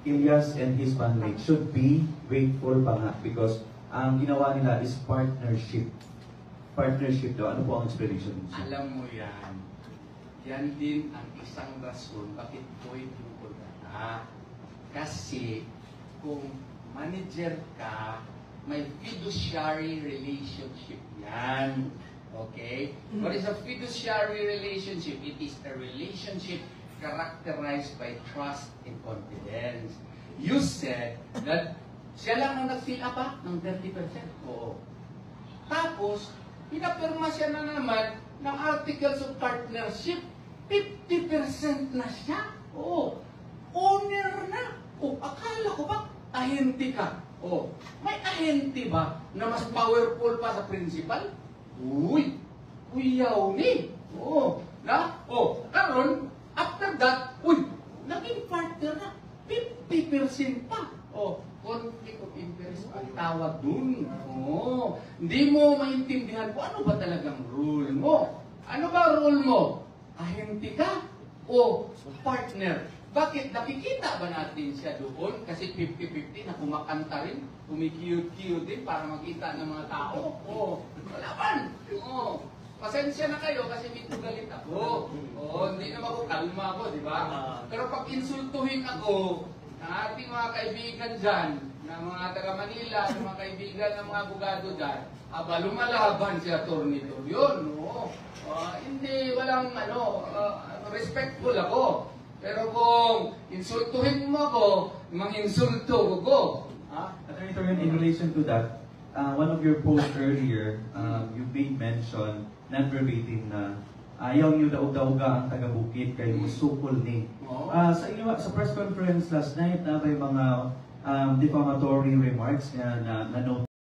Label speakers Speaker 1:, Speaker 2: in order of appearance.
Speaker 1: Ilyas and his bandmate should be grateful pa nga because ang ginawa nila is partnership. Partnership daw. Ano po ang explanation?
Speaker 2: Alam mo yan. Yan din ang isang rason bakit ko'y importante. Kasi kung manager ka, may fiduciary relationship yan. Okay? What is a fiduciary relationship? It is a relationship characterized by trust and confidence. You said that siya lang ang nag-fill up ng 30%. Oo. Tapos, pinapirma siya na naman ng Articles of Partnership. 50% na siya. Oo. Owner na. O, akala ko ba, ahente ka? O, may ahente ba na mas powerful pa sa principal? Uy, uyaw ni. Oo. Na? O, karon after that, uy, naging partner na. 50% pa. O, conflict of interest ang tawag dun. Oo. Hindi mo maintindihan kung ano ba talagang rule mo. Ano ba rule mo? Ahente ka o partner? Bakit? Nakikita ba natin siya doon? Kasi 50-50 na kumakanta rin, kumikiyot-kiyot din para makita ng mga tao. Oo. Walaban! Oo. Pasensya na kayo kasi medyo galit ako. Oo, hindi naman ako kalma ako, di ba? Pero pag insultuhin ako ng ating mga kaibigan dyan, ng mga taga-Manila, ng mga kaibigan ng mga abogado dyan, aba, lumalaban si Atty. Yun, no? Hindi, walang, respectful ako. Pero kung insultuhin mo ako, manginsulto ko.
Speaker 1: Attorney Torian, in relation to that, one of your posts earlier, you made mention, non-verbatim na ayaw niyo daog-dauga ang taga-Bukid kay musukol ni. Sa press conference last night, na may mga defamatory remarks na note